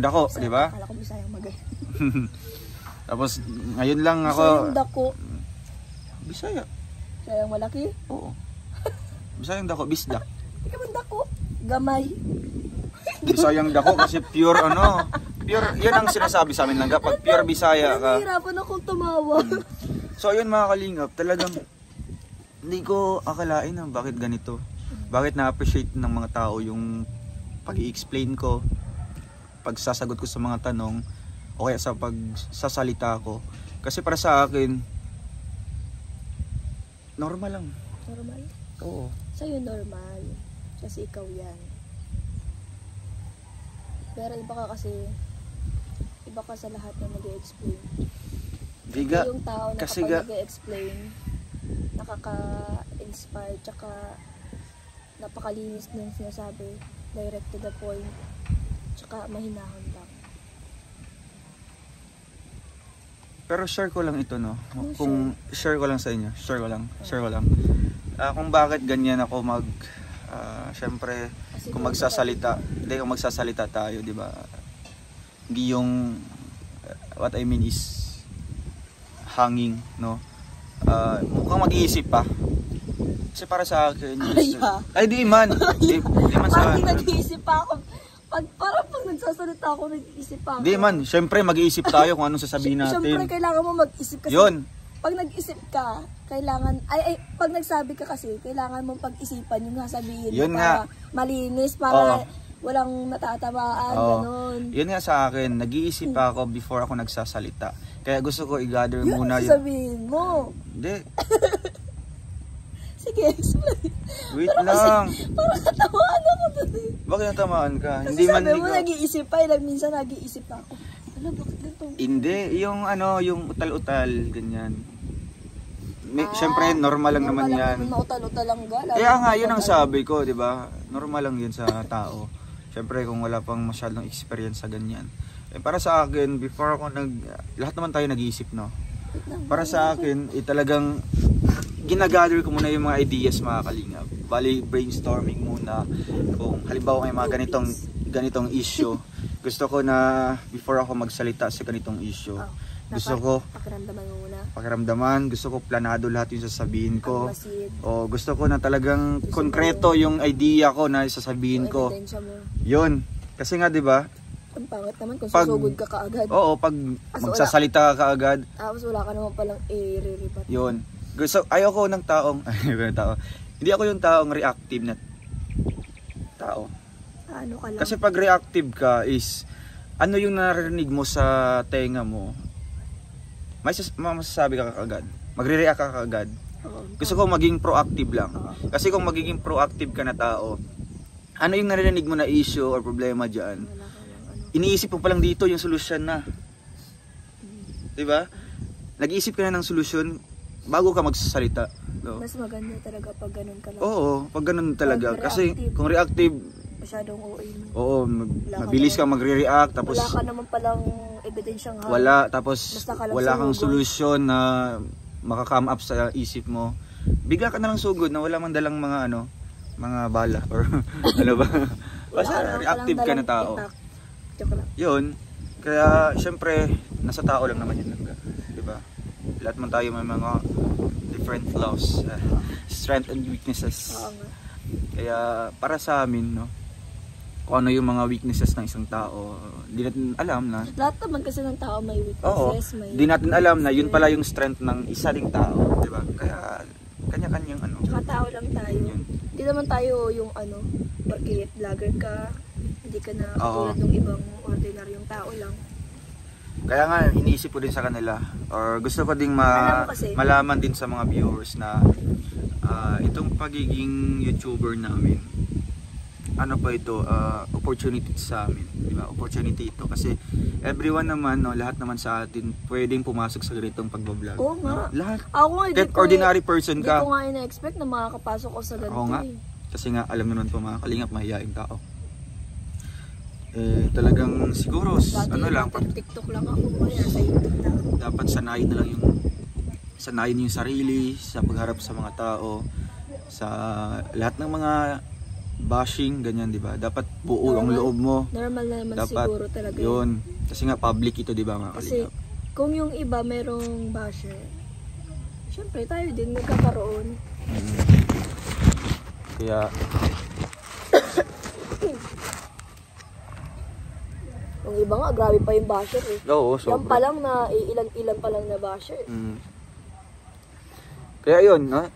dako, di ba? Akala ko Bisayang magay. Tapos ngayon lang ako Bisayang dako. Bisaya. Bisayang malaki? Oo. Bisayang dako, bisdak. Hindi ka man dako. Gamay. Bisayang dako kasi pure pure, yun ang sinasabi sa amin lang kapag pure Bisaya ka. Nahihirapan akong tumawa. So ayun mga kalingap, talagang hindi ko akalain na bakit ganito. Bakit na-appreciate ng mga tao yung pag-i-explain ko, pagsasagot ko sa mga tanong, o kaya sa pagsasalita ko. Kasi para sa akin, normal lang. Normal? Oo. Sa'yo normal. Kasi ikaw yan. Pero iba ka sa lahat na nag-i-explain. Diga, yung tao na kasi kapag nag-i-explain, nakaka-inspire, tsaka napakalinis ng sinasabi, direct to the point, tsaka mahinahon lang. pero share ko lang ito, no? Kung share ko lang sa inyo, share ko lang. Kung bakit ganyan ako syempre, kung magsasalita tayo, di ba? Hindi yung, what I mean is, hanging, no? Mukhang mag-iisip pa. Kasi para sa akin, ay di man sa Parang nag-iisip pa ako. Parang pag nagsasalita ako, nag-iisip pa ako. Di man, syempre mag-iisip tayo kung anong sasabihin natin. Syempre kailangan mo mag-isip kasi. Yun. Pag nag-isip ka, kailangan, pag nagsabi ka kasi, kailangan mong pag-isipan yung sasabihin Yun mo nga. para malinis, para walang natatamaan, ganun. Yun nga sa akin, nag-iisip pa ako before ako nagsasalita. Kaya gusto ko i-gather Yun muna ang sasabihin mo. Hindi. Sige, explain. Wait lang. Parang katamaan ako doon. Bakit natamaan ka? Kasi Hindi man sabi mo, nag-iisip pa. Minsan nag-iisip pa ako. Ano, bakit ganito? Hindi, yung yung utal-utal, ganyan. Siyempre, normal lang naman yan. Mautal-utal lang gala. Kaya nga, yun ang sabi ko, di ba? Normal lang yun sa tao. Siyempre, kung wala pang masyadong experience sa ganyan. Para sa akin, before ako lahat naman tayo nag-iisip, no? Para sa akin, talagang ginagather ko muna yung mga ideas, mga kalingap. Bali, brainstorming muna. Kung halimbawa may mga ganitong issue, gusto ko na before ako magsalita sa ganitong issue, gusto ko pakiramdaman, gusto ko planado lahat yung sasabihin ko. O gusto ko na talagang konkreto yung idea ko na sasabihin ko. Yun. Kasi nga 'di ba? Ang pangit naman kung susugod ka kaagad. Oo, pag magsasalita ka kaagad. Tapos wala ka naman palang i-re-rebut. Yun. Gusto, ayoko ng taong, hindi ako yung taong reactive na tao. Ano ka lang? Kasi pag reactive ka is, ano yung narinig mo sa tenga mo, may masasabi ka kagad. Magre-react ka kagad. Gusto ko maging proactive lang. Kasi kung magiging proactive ka na tao, ano yung narinig mo na issue or problema dyan, iniisip mo palang dito yung solusyon na. Diba? Nag-iisip ka na ng solusyon bago ka magsasalita. No? Mas maganda talaga pag ganun ka lang. Oo, pag ganun talaga. Pag Kasi reactive, kung reactive, masyadong OA mo. oo, mabilis kang magre-react. Tapos, Wala ka naman palang ebidensyang wala, tapos Basta ka lang wala kang sumugod. solusyon na makakam up sa isip mo. Bigla ka na lang sugod na wala man dalang mga ano, mga bala or ano ba. Basta reactive ka na tao. Joke lang. Yun. Kaya syempre nasa tao lang naman yun, di ba? Lahat man tayo may mga different flaws, strength and weaknesses. Oo nga. Kaya para sa amin, no, kung ano yung mga weaknesses ng isang tao, di natin alam na. Lahat naman kasi ng tao may Oo, weaknesses, may... di natin alam na yun pala yung strength ng isa ding tao, di ba? Kaya kanya-kanyang ano. Tsaka tao lang tayo. Yun. Hindi naman tayo yung ano, bakit vlogger ka, hindi ka na Oo. katulad ng ibang ordinaryong tao lang. Kaya nga iniisip ko din sa kanila or gusto ko ding Alam mo kasi, malaman din sa mga viewers na itong pagiging YouTuber namin, ano pa ito, opportunity sa amin, di ba? Opportunity ito kasi everyone naman, no, lahat naman sa atin pwedeng pumasok sa ganitong pagbablog. Oo nga. No? Lahat. Ako nga, Kahit ordinary person Hindi ka. ko nga ina-expect na makakapasok ko sa ganito. Oo nga. Eh. Kasi nga alam naman po mga kalingap, mahihaing tao. Talagang siguro Dati, ano lang, TikTok lang ako, kaya sa YouTube lang. dapat sanayin na lang yung sarili sa pagharap sa mga tao, sa lahat ng mga bashing ganyan, di ba? Dapat buo ang loob mo. Normal na naman Dapat siguro talaga. yun. Kasi nga public ito, di ba mga Kasi kalingap? kung yung iba merong basher, syempre tayo din magkakaroon. Kaya Yung iba nga, grabe pa yung basher eh. oo, Yan pa lang na, ilan pa lang na basher. Kaya yun, no?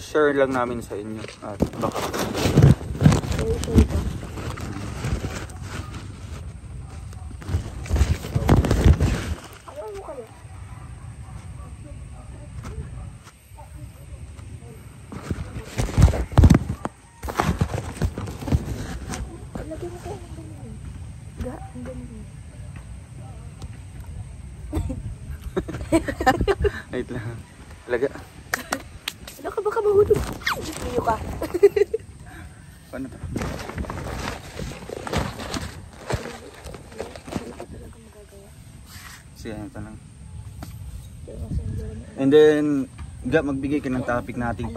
Share lang namin sa inyo at baka Very sure ka. Ano mo kayo? Lagyan mo kayo ng ganyan. Ang ganyan. wait lang. Talaga. Ano ka baka mahulog? Iyo ka. Paano to? Sige, ito lang. And then, magbigay ka ng topic nating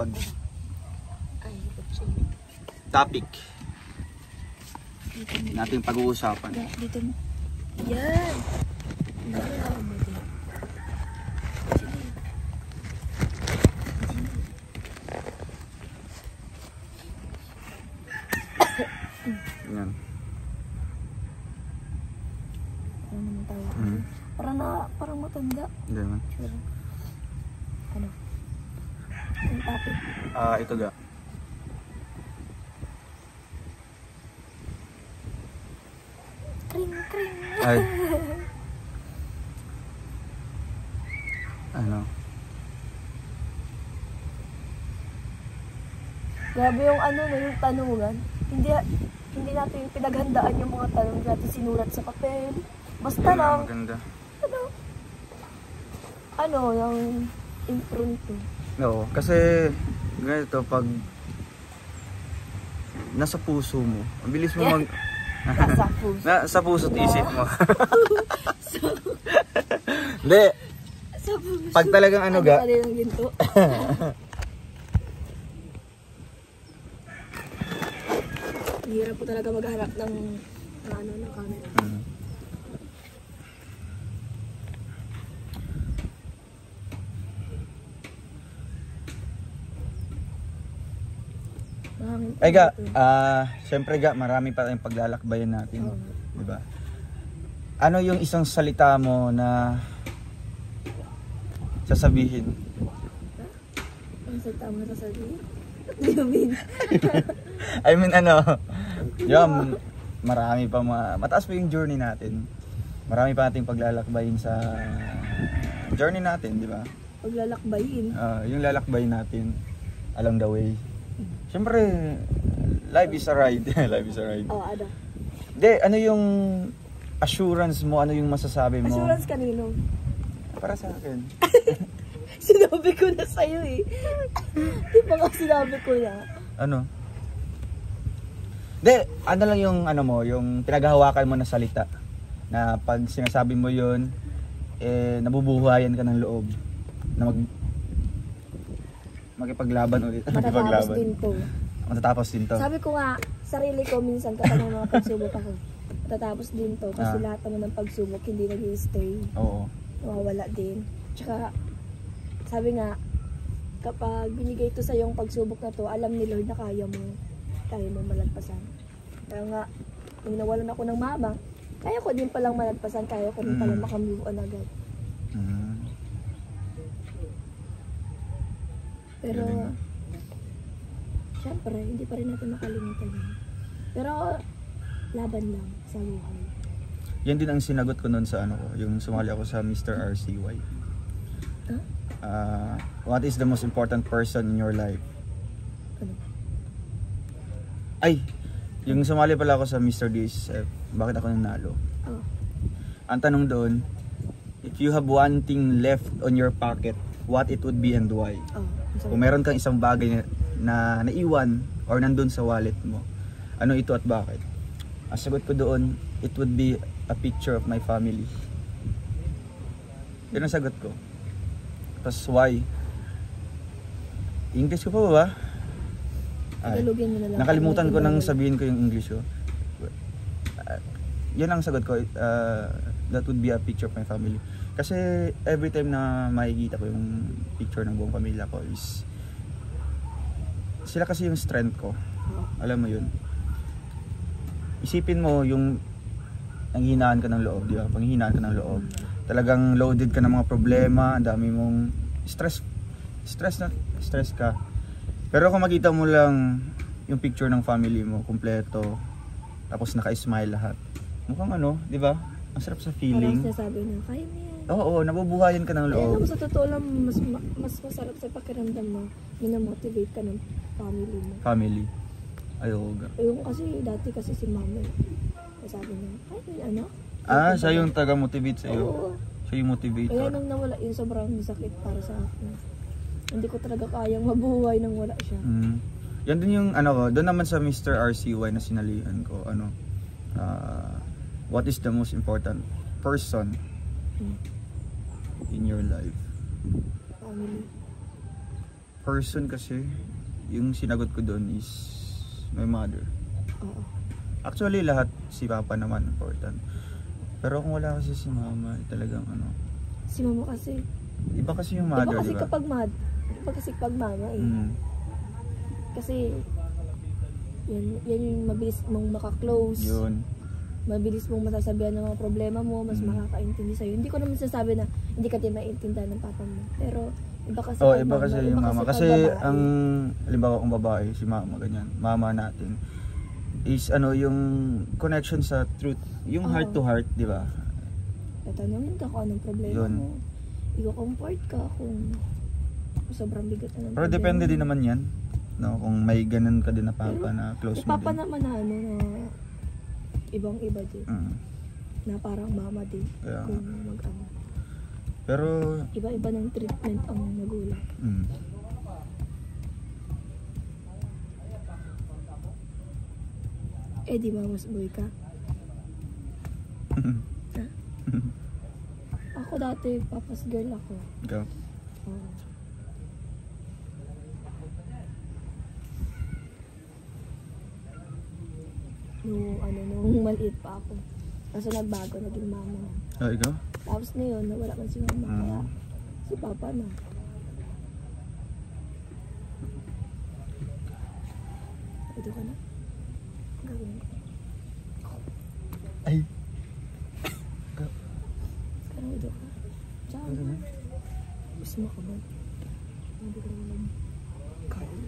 topic nating pag-uusapan. Dito mo. Yan. Yan. Ano naman tayo? Parang matanda. Hindi naman. Ano? Yung topic. Ito ga. Kring, kring. Ay. Ano? Grabe yung ano, yung tanungan. Hindi natin pinaghandaan yung mga tanong natin sinulat sa papel. Basta lang, Maganda. yung impromptu. No, kasi ganito pag nasa puso mo, ang bilis mo mag Nasa puso. sa puso at isip mo. Hindi, Sa puso. pag talagang ano ga, Ano yung ginto? Hirap po talaga maghanap ng camera. ay ga, syempre ga, marami pa tayong paglalakbayan natin, di ba? Ano yung isang salita mo na sasabihin salita mo sasabihin? What do you mean? I mean marami pa mataas pa yung journey natin. Marami pa nating paglalakbayin sa journey natin, di ba? Paglalakbayin? Yung lalakbayin natin along the way. Siyempre, life is a ride. Life is a ride. Ada. Ano yung assurance mo? Ano yung masasabi mo? Assurance kanino? Para sa akin. Sinabi ko na sa'yo eh. Di ba nga sinabi ko na? Ano? Ano lang yung yung pinaghahawakan mo na salita. Na pag sinasabi mo yun, nabubuhayan ka ng loob. Na magipaglaban ulit. Matatapos din to. Matatapos din to. Sabi ko nga, sarili ko minsan kapag mga pagsubok ako. Matatapos din to. Kasi lahat naman ng pagsubok hindi nag-i-stay. Oo. Nawawala din. Tsaka, sabi nga, kapag binigay ito sa yung pagsubok na to, alam ni Lord na kaya mo malagpasan. Kaya nga, nung nawalan ako ng mama, kaya ko din palang malagpasan, kaya ko din palang makamove on agad. Pero, syempre, hindi pa rin natin makalimutan yun. Pero, laban lang sa buhay. Yan din ang sinagot ko noon sa yung sumali ako sa Mr. RCY. What is the most important person in your life? Ano? Ay, yung sumali pala ako sa Mr. DSF, bakit ako nanalo? Ang tanong doon, if you have one thing left on your pocket, what it would be and why? Kung meron kang isang bagay na naiwan or nandun sa wallet mo, ano ito at bakit? Ang sagot ko doon, it would be a picture of my family. Yun ang sagot ko. Tapos why? English ko pa ba? Tagalogin mo na lang. Nakalimutan ko nang sabihin ko yung English ko. Yan ang sagot ko. That would be a picture of my family. Kasi every time na makikita ko yung picture ng buong pamilya ko is sila kasi yung strength ko. Alam mo yun. Isipin mo yung nanghihinaan ka ng loob, di ba? Panghihinaan ka ng loob. Talagang loaded ka ng mga problema, ang dami mong stress ka. Pero kung makita mo lang yung picture ng family mo, kumpleto, tapos naka-smile lahat. Mukhang di ba? Ang sarap sa feeling. Parang sinasabi na, kaya mo yan. Oo, nabubuhayan ka ng loob. Kaya sa totoo lang, mas masarap sa pakiramdam mo, minamotivate ka ng family mo. Family. Ayaw ga. Yung kasi, dati kasi si mama, sabi niya, kaya siya yung taga-motivate sa iyo. Oo. Siya yung motivator. Kaya nung nawala yun, sobrang sakit para sa akin. Hindi ko talaga kayang mabuhay nang wala siya. Yan din yung doon naman sa Mr. RCY na sinalihan ko, what is the most important person in your life? Family. Person kasi, yung sinagot ko doon is my mother. Oo. Actually, lahat si Papa naman important. Pero kung wala kasi si Mama, talagang Si Mama kasi. Iba kasi yung mother, Iba kasi diba? kapag Mama eh. Kasi, yan yung mabilis mong makaklose. Yun. Mabilis mong masasabihan ng mga problema mo, mas makakaintindi sa'yo. Hindi ko naman sinasabi na hindi ka din maintindihan ng papa mo. Pero, iba kasi iba kasi yung mama. Kasi ang, halimbawa kung babae, si mama, ganyan, mama natin, is yung connection sa truth, yung heart to heart, di ba? Tatanungin ka kung anong problema mo. I-comfort ka kung sobrang bigat na ng Pero depende din naman yan. No, kung may ganun ka din na papa na close mo din. Papa naman na ibang-iba din. Na parang mama din. Kaya, kung mag-ano. Pero iba-iba ng treatment ang magulang. Di mama's boy ka? Ha? Ako dati, papa's girl ako. Ikaw? Oo. Nung maliit pa ako. Kaso nagbago, naging mama na. Ikaw? Tapos ngayon, nawala man si mama. Kaya si papa na. Ito ka na? Gawin ko. Ay! Sekarang ito ka. Tsaka. Gusto mo ka ba? Hindi ko naman.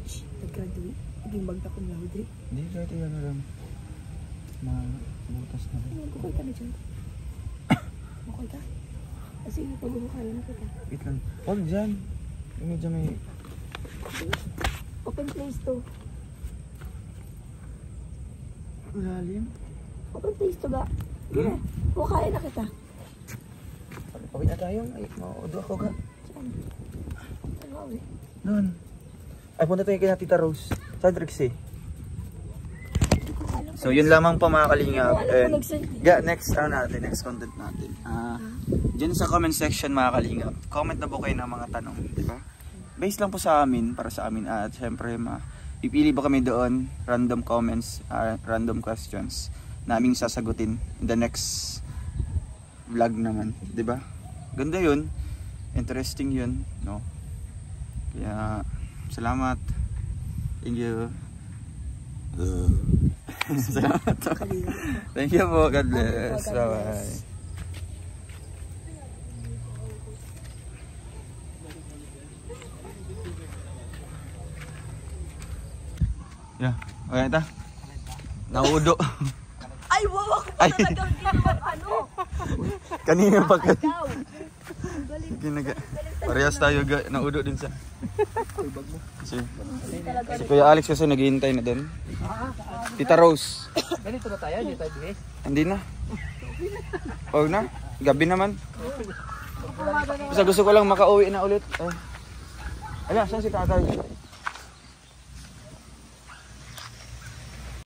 college, nag-graduate, naging magna cum laude. Hindi, kahit yan na lang. Mabutas na rin. Bukol ka na dyan. Bukol ka? Kasi pag-bukay na kita. Wait lang. Huwag dyan. Yung medyo may... Open place to. Lalim. Open place to ba? Gina, bukay na kita. Pawin na tayo. Ay, maudo ako ga. Saan? Saan ba uwi? Doon. Ay, punta tayo kay Tita Rose. Sa Trixie. So, yun lamang pa mga kalingap. And, next content natin. Diyan sa comment section mga kalingap, comment na po kayo ng mga tanong, di ba? Based lang po sa amin, para sa amin. At syempre, pipili ba kami doon, random comments, random questions, naming sasagutin in the next vlog naman, di ba? Ganda yun. Interesting yun, no? Kaya, salamat. Thank you. Salamat. Thank you po. God bless. Bye-bye. Yeah. Okay ta. Naudo. Ay, wow, ako pa talagang ginawang ano. Kanina pa ka. Ikaw. Galing. Ginaga. Parehas tayo naudo din sa. Si Kuya Alex kasi naghihintay na doon. Tita Rose. Ganito ba tayo? Dito tayo bihis? Hindi na. Huwag na. Gabi naman. Basta gusto ko lang makauwi na ulit. Ala, saan si tatay?